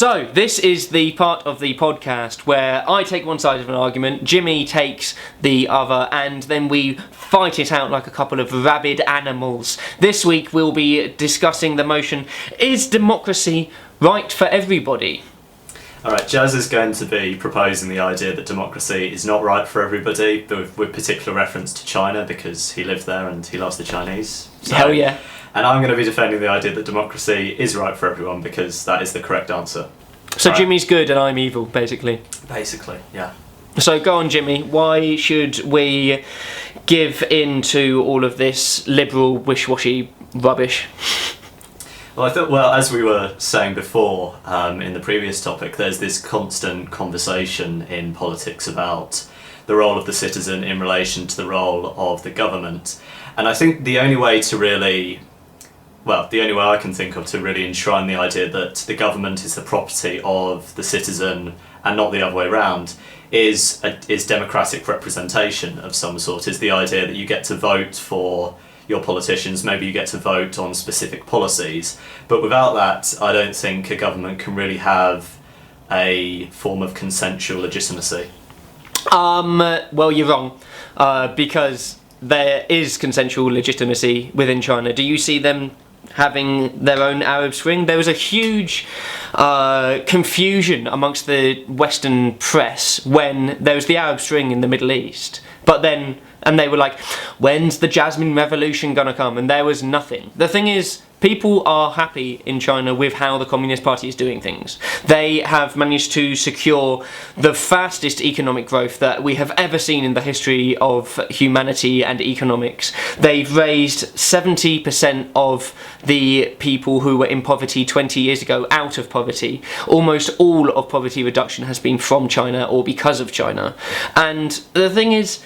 So, this is the part of the podcast where I take one side of an argument, Jimmy takes the other, and then we fight it out like a couple of rabid animals. This week we'll be discussing the motion, is democracy right for everybody? Alright, Jazza is going to be proposing the idea that democracy is not right for everybody, but with particular reference to China because he lived there and he loves the Chinese. So, hell yeah. And I'm going to be defending the idea that democracy is right for everyone because that is the correct answer. So Right. Jimmy's good and I'm evil, basically. Basically, yeah. So go on, Jimmy. Why should we give in to all of this liberal, wish-washy rubbish? Well, I thought, as we were saying before in the previous topic, there's this constant conversation in politics about the role of the citizen in relation to the role of the government. And I think the only way I can think of to really enshrine the idea that the government is the property of the citizen and not the other way around is democratic representation of some sort, is the idea that you get to vote for your politicians, maybe you get to vote on specific policies, but without that I don't think a government can really have a form of consensual legitimacy. Well, you're wrong, because there is consensual legitimacy within China. Do you see them having their own Arab Spring? There was a huge confusion amongst the Western press when there was the Arab Spring in the Middle East, and they were like, when's the Jasmine Revolution gonna come? And there was nothing. The thing is, people are happy in China with how the Communist Party is doing things. They have managed to secure the fastest economic growth that we have ever seen in the history of humanity and economics. They've raised 70% of the people who were in poverty 20 years ago out of poverty. Almost all of poverty reduction has been from China or because of China. And the thing is,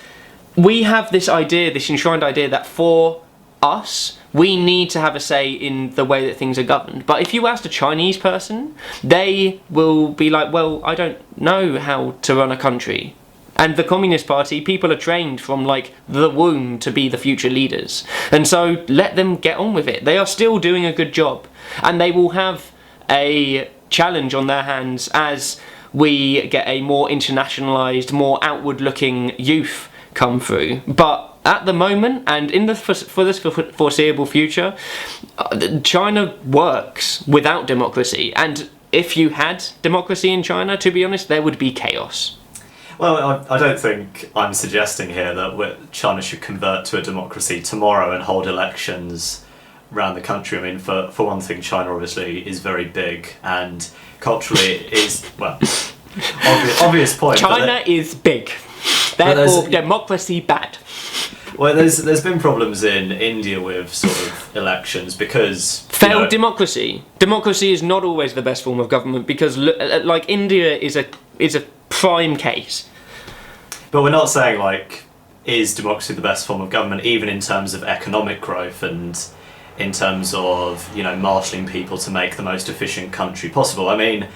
we have this idea, this enshrined idea that for us, we need to have a say in the way that things are governed. But if you ask a Chinese person, they will be like, well, I don't know how to run a country. And the Communist Party, people are trained from like the womb to be the future leaders. And so let them get on with it. They are still doing a good job. And they will have a challenge on their hands as we get a more internationalised, more outward-looking youth come through. But at the moment, and in the for this foreseeable future, China works without democracy. And if you had democracy in China, to be honest, there would be chaos. Well, I don't think I'm suggesting here that China should convert to a democracy tomorrow and hold elections around the country. I mean, for one thing, China obviously is very big and culturally it is, well, obvious point. China is big. Therefore, democracy bad. Well, there's been problems in India with sort of elections because failed democracy. Democracy is not always the best form of government because, like, India is a prime case. But we're not saying like, is democracy the best form of government, even in terms of economic growth and in terms of marshalling people to make the most efficient country possible. I mean,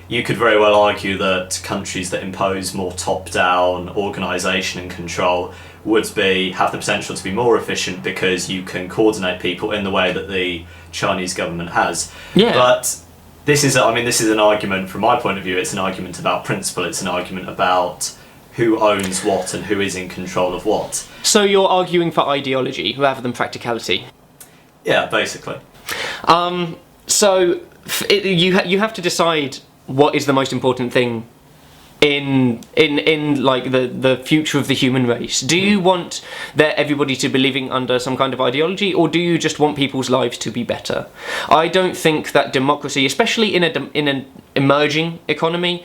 you could very well argue that countries that impose more top-down organisation and control would have the potential to be more efficient because you can coordinate people in the way that the Chinese government has. Yeah. But this is an argument from my point of view. It's an argument about principle. It's an argument about who owns what and who is in control of what. So you're arguing for ideology rather than practicality. Yeah, basically. So you have to decide what is the most important thing in like the future of the human race. Do you want everybody to be living under some kind of ideology, or do you just want people's lives to be better? I don't think that democracy, especially in an emerging economy,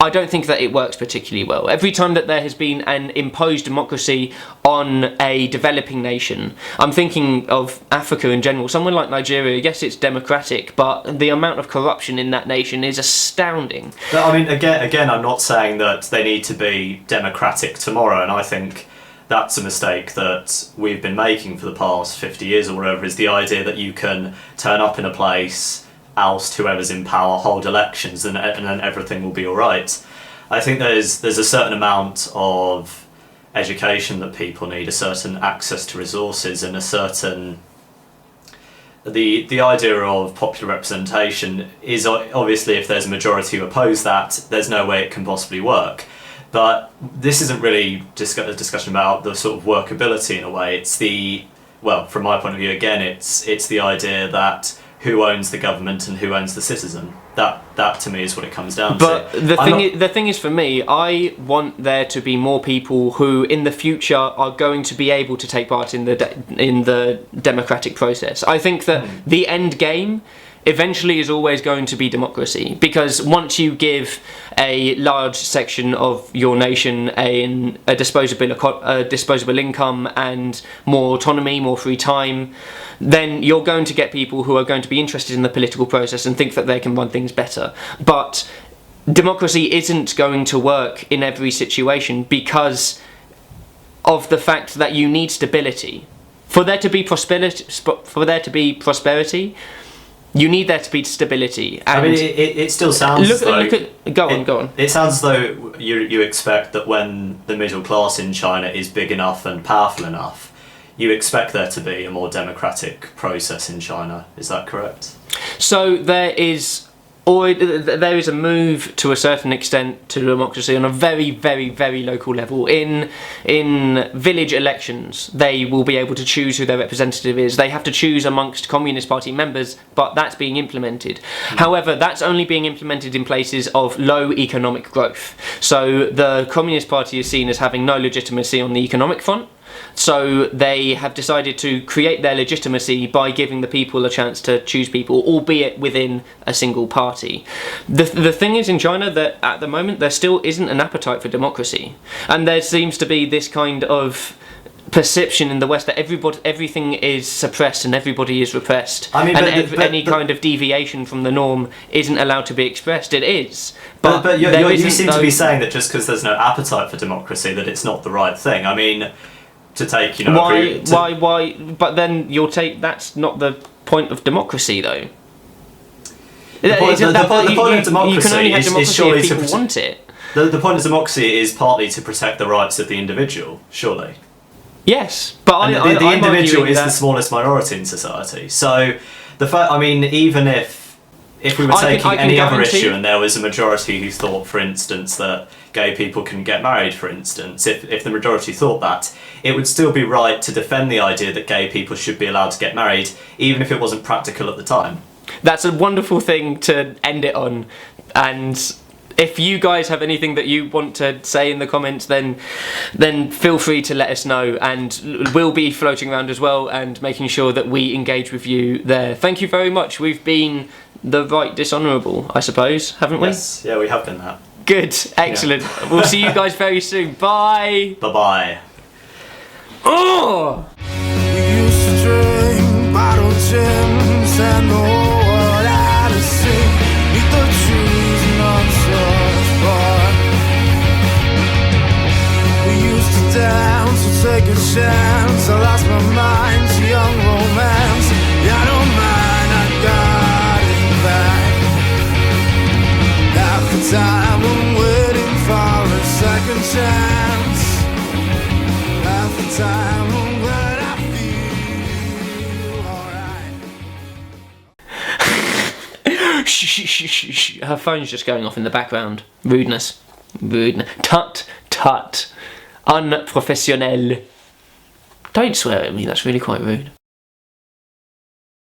I don't think that it works particularly well. Every time that there has been an imposed democracy on a developing nation, I'm thinking of Africa in general, someone like Nigeria, yes, it's democratic, but the amount of corruption in that nation is astounding. But, I mean, again, I'm not saying that they need to be democratic tomorrow, and I think that's a mistake that we've been making for the past 50 years or whatever, is the idea that you can turn up in a place, oust whoever's in power, hold elections, and then everything will be all right. I think there's a certain amount of education that people need, a certain access to resources, and a certain the idea of popular representation is obviously, if there's a majority who oppose that, there's no way it can possibly work. But this isn't really a discussion about the sort of workability in a way. It's from my point of view, again, it's the idea that who owns the government and who owns the citizen. That to me is what it comes down to. But the thing is, for me, I want there to be more people who, in the future, are going to be able to take part in the democratic process. I think that the end game eventually is always going to be democracy, because once you give a large section of your nation a disposable income and more autonomy, more free time, then you're going to get people who are going to be interested in the political process and think that they can run things better. But democracy isn't going to work in every situation because of the fact that you need stability. For there to be prosperity, you need there to be stability. And I mean, it still sounds go on. It sounds as though you expect that when the middle class in China is big enough and powerful enough, you expect there to be a more democratic process in China. Is that correct? So there is a move to a certain extent to democracy on a very, very, very local level. In village elections, they will be able to choose who their representative is. They have to choose amongst Communist Party members, but that's being implemented. However, that's only being implemented in places of low economic growth. So the Communist Party is seen as having no legitimacy on the economic front. So they have decided to create their legitimacy by giving the people a chance to choose people, albeit within a single party. The thing is in China that at the moment there still isn't an appetite for democracy, and there seems to be this kind of perception in the West that everything is suppressed and everybody is repressed. I mean, any kind of deviation from the norm isn't allowed to be expressed. It is, but you seem to be saying that just because there's no appetite for democracy, that it's not the right thing. I mean, to take, why? But then that's not the point of democracy, though. The point of democracy you can only have democracy is surely if people want it. The point of democracy is partly to protect the rights of the individual, surely. Yes, but the individual is the smallest minority in society. So even if we were taking any other issue and there was a majority who thought, for instance, that gay people can get married, for instance, if the majority thought that, it would still be right to defend the idea that gay people should be allowed to get married, even if it wasn't practical at the time. That's a wonderful thing to end it on, and if you guys have anything that you want to say in the comments, then feel free to let us know, and we'll be floating around as well and making sure that we engage with you there. Thank you very much. We've been the right dishonourable, I suppose, haven't we? Yes, yeah, we have been that. Good, excellent. Yeah. We'll see you guys very soon. Bye. Bye-bye. Oh! We used to drink bottle gins and the whole world had to sing. Meet the trees and on such bar. We used to dance, so take a chance. I lost my mind to young romance. Yeah, I don't mind, I got it back. Half the time I'm waiting for a second chance. Half the time I'm glad I feel alright. Shh. Her phone's just going off in the background. Rudeness. Tut. Unprofessional. Don't swear at me, that's really quite rude.